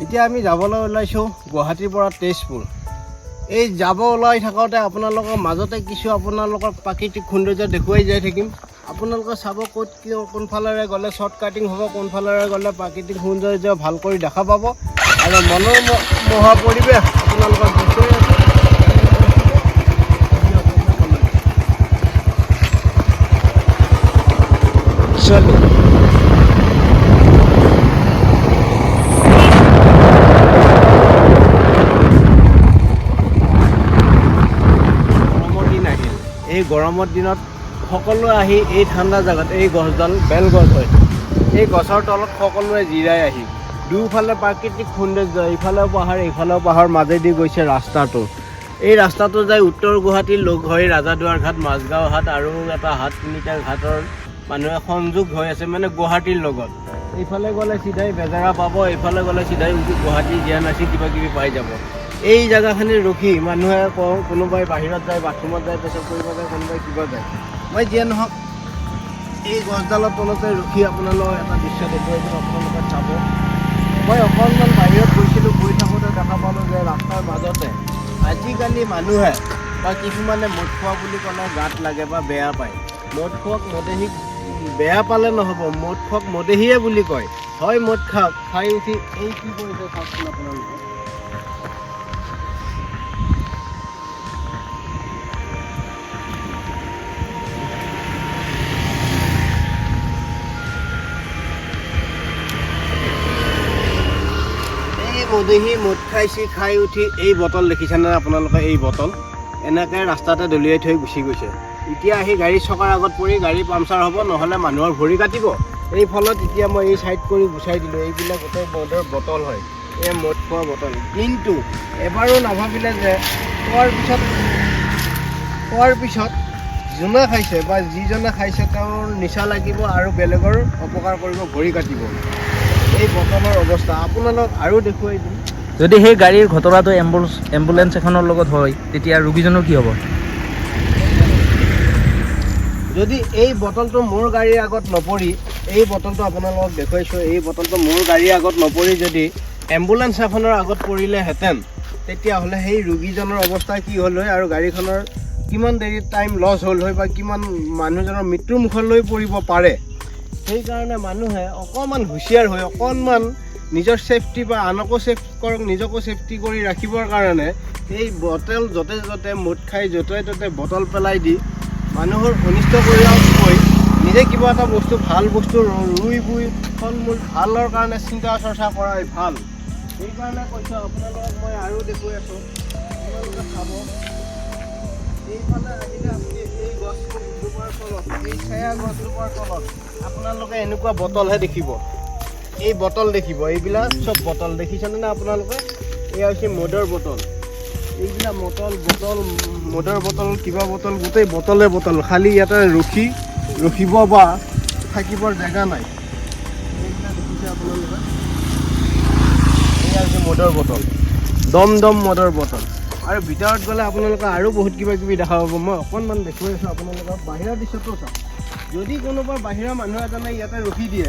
এতিয়া আমি যাবলৈ ওলাইছোঁ গুৱাহাটীৰ পৰা তেজপুৰ। এই যাব ওলাই থাকোঁতে আপোনালোকৰ মাজতে কিছু আপোনালোকৰ প্ৰাকৃতিক সৌন্দৰ্য দেখুৱাই যাই থাকিম। আপোনালোকে চাব ক'ত কি কোনফালেৰে গ'লে শ্বৰ্ট কাটিং হ'ব, কোনফালেৰে গ'লে প্ৰাকৃতিক সৌন্দৰ্য ভাল কৰি দেখা পাব আৰু মনোমোহা পৰিৱেশ আপোনালোকক দেখুৱাই আছোঁ। এই গৰমৰ দিনত সকলোৱে আহি এই ঠাণ্ডা জেগাত এই গছডাল বেলগছ হয়, এই গছৰ তলত সকলোৱে জিৰাই আহি দুয়োফালে প্ৰাকৃতিক সৌন্দৰ্য, ইফালেও পাহাৰ ইফালেও পাহাৰ মাজেদি গৈছে ৰাস্তাটো। এই ৰাস্তাটো যায় উত্তৰ গুৱাহাটীৰ লগ হৈ ৰাজাদুৱাৰ ঘাট, মাজগাঁও ঘাট আৰু এটা হাট, তিনিটা ঘাটৰ মানুহে সংযোগ হৈ আছে মানে গুৱাহাটীৰ লগত। এইফালে গ'লে চিধাই বেজেৰা পাব, এইফালে গ'লে চিধাই গুৱাহাটী জিয়ানাচি কিবা কিবি পাই যাব। এই জেগাখিনি ৰখি মানুহে কওঁ কোনোবাই বাহিৰত যায়, বাথৰুমত যায়, পেচাব কৰিব যায়, কোনোবাই কিবা যায়। মই যিয়ে নহওক এই গছডালৰ তলতে ৰখি আপোনালোকক এটা দৃশ্য দেখুৱাই দিম, আপোনালোকে চাব। মই অকণমান বাহিৰত গৈছিলোঁ, গৈ থাকোঁতে দেখা পালোঁ যে ৰাস্তাৰ মাজতে আজিকালি মানুহে বা কিছুমানে মদ খোৱা বুলি ক'লে গাত লাগে বা বেয়া পায়। মদ খোৱাক মদেহীক বেয়া পালে নহ'ব, মদ খোৱাক মদেহীয়ে বুলি কয়। হয় মদ খাওক, খাই উঠি এই কি কৰিছে চাওকচোন আপোনালোকে। মদেহী মদ খাইছে, খাই উঠি এই বটল দেখিছেনে আপোনালোকে, এই বটল এনেকৈ ৰাস্তাতে দলিয়াই থৈ গুচি গৈছে। এতিয়া আহি গাড়ী চকাৰ আগত পৰি গাড়ী পামচাৰ হ'ব, নহ'লে মানুহৰ ভৰি কাটিব। এই ফলত এতিয়া মই এই চাইড কৰি গুচাই দিলোঁ। এইবিলাক গোটেই মদৰ বটল হয়, এই মদ খোৱা বটল। কিন্তু এবাৰো নাভাবিলে যে খোৱাৰ পিছত যোনে খাইছে বা যিজনে খাইছে তেওঁৰ নিচা লাগিব আৰু বেলেগৰ অপকাৰ কৰিব, ভৰি কাটিব। এই বটলৰ অৱস্থা আপোনালোক আৰু দেখুৱাই দিম। যদি সেই গাড়ীৰ ঘটনাটো এম্বুলেঞ্চ এখনৰ লগত হয় তেতিয়া ৰোগীজনৰ কি হ'ব? যদি এই বটলটো মোৰ গাড়ীৰ আগত নপৰি, এই বটলটো আপোনালোকক দেখুৱাইছোঁ, এই বটলটো মোৰ গাড়ীৰ আগত নপৰি যদি এম্বুলেঞ্চ এখনৰ আগত পৰিলেহেঁতেন তেতিয়াহ'লে সেই ৰোগীজনৰ অৱস্থা কি হ'ল হয় আৰু গাড়ীখনৰ কিমান দেৰি টাইম লছ হ'ল হয় বা কিমান মানুহজনৰ মৃত্যুৰ মুখলৈ পৰিব পাৰে। সেইকাৰণে মানুহে অকণমান হুঁচিয়াৰ হৈ অকণমান নিজৰ ছেফটি বা আনকো ছেফ কৰক, নিজকো ছেফটি কৰি ৰাখিবৰ কাৰণে এই বটল য'তে য'তে মদ খাই য'তে ত'তে বটল পেলাই দি মানুহৰ অনিষ্ট কৰিয়াকৈ নিজে কিবা এটা বস্তু ভাল বস্তু ৰুই বুই ফল মূল ভালৰ কাৰণে চিন্তা চৰ্চা কৰাই ভাল। সেইকাৰণে কৈছোঁ আপোনালোকক মই আৰু দেখুৱাই আছোঁ, আপোনালোকে চাব। এইফালে আহিলে আপুনি এই গছজোপাৰ তলত, এই ছায়া গছজোপাৰ তলত আপোনালোকে এনেকুৱা বটলহে দেখিব। এই বটল দেখিব, এইবিলাক চব বটল দেখিছেনে না আপোনালোকে? এয়া হৈছে মদৰ বটল। এইবিলাক মদৰ বটল কিবা বটল, গোটেই বটলে বটল। খালি ইয়াতে ৰখিব বা থাকিবৰ জেগা নাই। এইবিলাক দেখিছে আপোনালোকে? এয়া হৈছে মদৰ বটল, দম মদৰ বটল। আৰু ভিতৰত গ'লে আপোনালোকে আৰু বহুত কিবা কিবি দেখা পাব। মই অকণমান দেখুৱাই আছোঁ আপোনালোকক। বাহিৰা দৃশ্যটো চাওক। যদি কোনোবা বাহিৰা মানুহ এজনে ইয়াতে ৰখি দিয়ে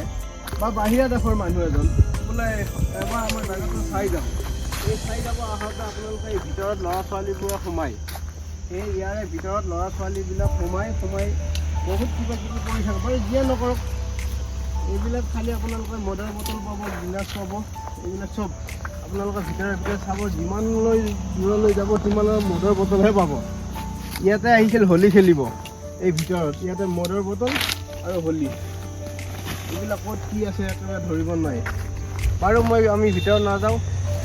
বা বাহিৰা দেশৰ মানুহ এজন বোলে এবাৰ আমাৰ জেগাটো চাই যাওঁ, এই চাই যাব আহোঁতে আপোনালোকে এই ভিতৰত ল'ৰা ছোৱালীবোৰে সোমাই, এই ইয়াৰে ভিতৰত ল'ৰা ছোৱালীবিলাক সোমাই বহুত কিবা কিবি কৰি থাকিব পাৰে। যিয়ে নকৰক এইবিলাক খালি আপোনালোকে মদৰ বটল পাব, গিলাচ পাব, এইবিলাক চব আপোনালোকে ভিতৰে চাব। যিমানলৈ দূৰলৈ যাব সিমানৰ মদৰ বটলহে পাব। ইয়াতে আহিছিল হোলী খেলিব, এই ভিতৰত ইয়াতে মদৰ বটল আৰু হোলী, এইবিলাক ক'ত কি আছে একেবাৰে ধৰিব নোৱাৰি। বাৰু আমি ভিতৰত নাযাওঁ,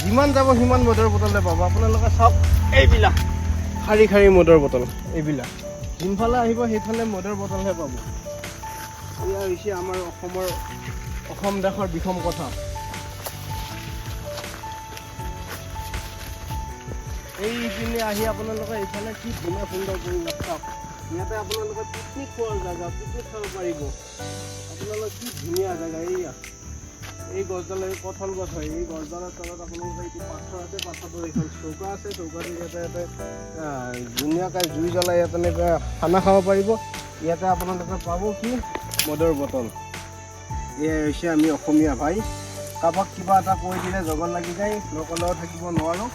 যিমান যাব সিমান মদৰ বটলে পাব। আপোনালোকে চাওক, এইবিলাক শাৰী শাৰী মদৰ বটল, এইবিলাক যোনফালে আহিব সেইফালে মদৰ বটলহে পাব। এয়া হৈছে আমাৰ অসম দেশৰ বিষম কথা। এইপিনে আহি আপোনালোকে এইফালে কি ধুনীয়া সুন্দৰ পৰিৱেশ চাওক। ইয়াতে আপোনালোকে পিকনিক খোৱাৰ জেগা, পিকনিক খাব পাৰিব। আপোনালোকে কি ধুনীয়া জেগা। এই গছডাল কঁঠাল গছ হয়, এই গছডালৰ তলত আপোনালোকে এইটো পাথৰ আছে, পাথৰটোৰ এইখন চৌকা আছে, চৌকাটো ইয়াতে ধুনীয়াকৈ জুই জ্বলাই ইয়াতে খানা খাব পাৰিব। ইয়াতে আপোনালোকে পাব কি মদৰ বটল। এয়াই হৈছে আমি অসমীয়া ভাই। কাৰোবাক কিবা এটা কৈ দিলে জগত লাগি যায়, নকলেও থাকিব নোৱাৰোঁ।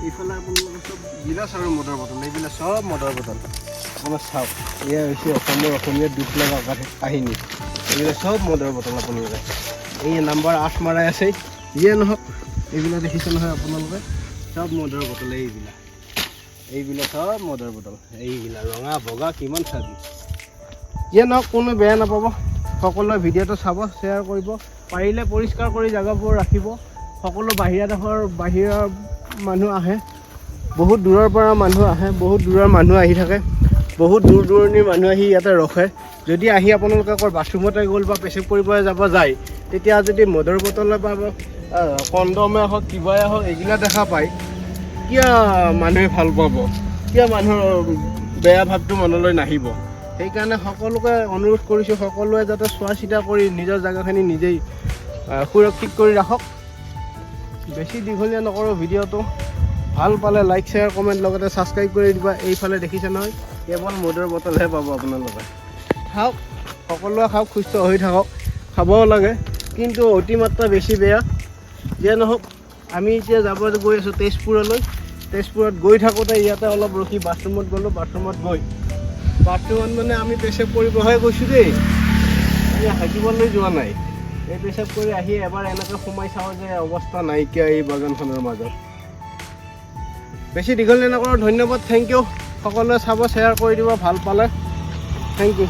এইফালে আপোনালোকে চব গিলাচ আৰু মদৰ বটল, এইবিলাক চব মদৰ বটল। আপোনাৰ চাওক, এয়া হৈছে অসমীয়া দুখ লগা কাহিনী। এইবিলাক চব মদৰ বটল আপোনালোকে। এই নাম্বাৰ 8 মাৰাই আছে, যিয়ে নহওক এইবিলাক দেখিছে নহয় আপোনালোকে, চব মদৰ বটল। এইবিলাক চব মদৰ বটল, এইবিলাক ৰঙা বগা কিমান চাবি। যিয়ে নহওক কোনো বেয়া নাপাব, সকলোৱে ভিডিঅ'টো চাব, শ্বেয়াৰ কৰিব, পাৰিলে পৰিষ্কাৰ কৰি জেগাবোৰ ৰাখিব। সকলো বাহিৰা মানুহ আহে, বহুত দূৰৰ পৰা মানুহ আহে, বহুত দূৰৰ মানুহ আহি থাকে, বহুত দূৰ দূৰণিৰ মানুহ আহি ইয়াতে ৰখে। যদি আহি আপোনালোকে আকৌ বাথৰুমতে গ'ল বা পেচাব কৰিব যাব যায়, তেতিয়া যদি মদৰ বটলে বা কণ্ডমে হওক কিবাই হওক এইগিলা দেখা পায়, কিয় মানুহে ভাল পাব, কিয় মানুহৰ বেয়া ভাৱটো মনলৈ নাহিব। সেইকাৰণে সকলোকে অনুৰোধ কৰিছোঁ, সকলোৱে যাতে চোৱা চিতা কৰি নিজৰ জেগাখিনি নিজেই সুৰক্ষিত কৰি ৰাখক। বেছি দীঘলীয়া নকৰোঁ ভিডিঅ'টো। ভাল পালে লাইক শ্বেয়াৰ কমেণ্ট লগতে ছাবস্ক্ৰাইব কৰি দিবা। এইফালে দেখিছে নহয়, কেৱল মদৰ বটলহে পাব আপোনালোকে। খাওক, সকলোৱে খাওক, সুস্থ হৈ থাকক, খাবও লাগে, কিন্তু অতিমাত্ৰা বেছি বেয়া। যিয়ে নহওক আমি এতিয়া গৈ আছোঁ তেজপুৰলৈ। তেজপুৰত গৈ থাকোঁতে ইয়াতে অলপ ৰখি বাথৰুমত গ'লোঁ। বাথৰুমত মানে আমি পেচাব কৰিবহে গৈছোঁ দেই, আমি হাগিবলৈ যোৱা নাই। এই পেচাব কৰি আহি এবাৰ এনেকৈ সোমাই চাওঁ যে অৱস্থা নাইকিয়া এই বাগানখনৰ মাজত। বেছি দীঘলীয়া নকৰোঁ, ধন্যবাদ, থেংক ইউ। সকলোৱে চাব, শ্বেয়াৰ কৰি দিব ভাল পালে, থেংক ইউ।